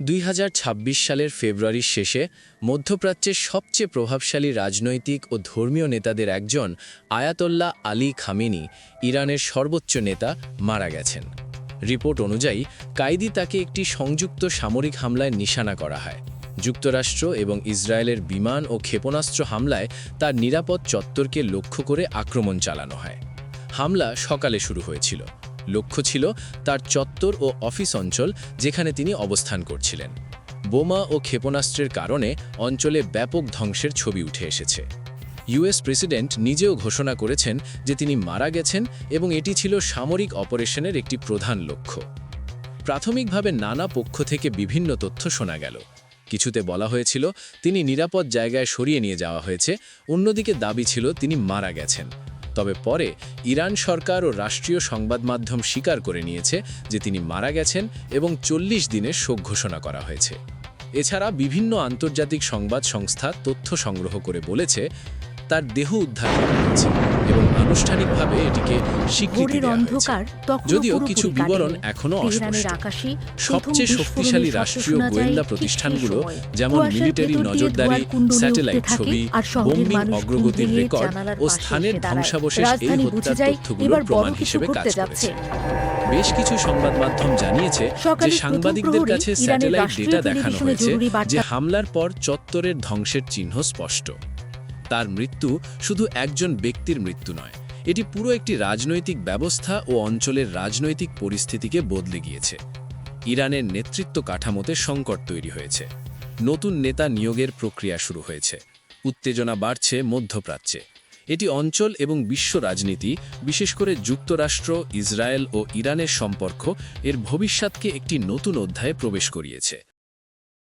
2026 সালের ফেব্রুয়ারির শেষে মধ্যপ্রাচ্যের সবচেয়ে প্রভাবশালী রাজনৈতিক ও ধর্মীয় নেতাদের একজন আয়াতোল্লাহ আলী খামেনি, ইরানের সর্বোচ্চ নেতা, মারা গেছেন। রিপোর্ট অনুযায়ী কায়দি তাকে একটি সংযুক্ত সামরিক হামলায় নিশানা করা হয়। যুক্তরাষ্ট্র এবং ইসরায়েলের বিমান ও ক্ষেপণাস্ত্র হামলায় তার নিরাপদ চত্বরকে লক্ষ্য করে আক্রমণ চালানো হয়। হামলা সকালে শুরু হয়েছিল। লক্ষ্য ছিল তার চত্বর ও অফিস অঞ্চল, যেখানে তিনি অবস্থান করছিলেন। বোমা ও ক্ষেপণাস্ত্রের কারণে অঞ্চলে ব্যাপক ধ্বংসের ছবি উঠে এসেছে। ইউএস প্রেসিডেন্ট নিজেও ঘোষণা করেছেন যে তিনি মারা গেছেন এবং এটি ছিল সামরিক অপারেশনের একটি প্রধান লক্ষ্য। প্রাথমিকভাবে নানা পক্ষ থেকে বিভিন্ন তথ্য শোনা গেল। কিছুতে বলা হয়েছিল তিনি নিরাপদ জায়গায় সরিয়ে নিয়ে যাওয়া হয়েছে, অন্যদিকে দাবি ছিল তিনি মারা গেছেন। তবে পরে ইরান সরকার ও রাষ্ট্রীয় সংবাদ মাধ্যম স্বীকার করে নিয়েছে যে তিনি মারা গেছেন এবং 40 দিনের শোক ঘোষণা করা হয়েছে। এছাড়া বিভিন্ন আন্তর্জাতিক সংবাদ সংস্থা তথ্য সংগ্রহ করে বলেছে তার দেহ উদ্ধার করা হয়েছে এবং আনুষ্ঠানিকভাবে এটিকে স্বীকৃতি দেওয়া হয়েছে, যদিও কিছু বিবরণ এখনও অস্পষ্ট। সবচেয়ে শক্তিশালী রাষ্ট্রীয় গোয়েন্দা প্রতিষ্ঠানগুলো যেমন মিলিটারি নজরদারি, স্যাটেলাইট ছবি, বোম্বিং অগ্রগতির রেকর্ড ও স্থানের ধ্বংসাবশেষ এই হত্যার তথ্যগুলোর প্রমাণ হিসেবে কাজ করেছে। বেশ কিছু সংবাদ মাধ্যম জানিয়েছে যে সাংবাদিকদের কাছে স্যাটেলাইট ডেটা দেখানো হয়েছে যে হামলার পর চত্বরের ধ্বংসের চিহ্ন স্পষ্ট। তার মৃত্যু শুধু একজন ব্যক্তির মৃত্যু নয়, এটি পুরো একটি রাজনৈতিক ব্যবস্থা ও অঞ্চলের রাজনৈতিক পরিস্থিতিকে বদলে গিয়েছে। ইরানের নেতৃত্ব কাঠামোতে সংকট তৈরি হয়েছে। নতুন নেতা নিয়োগের প্রক্রিয়া শুরু হয়েছে। উত্তেজনা বাড়ছে মধ্যপ্রাচ্যে। এটি অঞ্চল এবং বিশ্ব রাজনীতি, বিশেষ করে যুক্তরাষ্ট্র, ইসরায়েল ও ইরানের সম্পর্ক এর ভবিষ্যৎকে একটি নতুন অধ্যায়ে প্রবেশ করিয়েছে।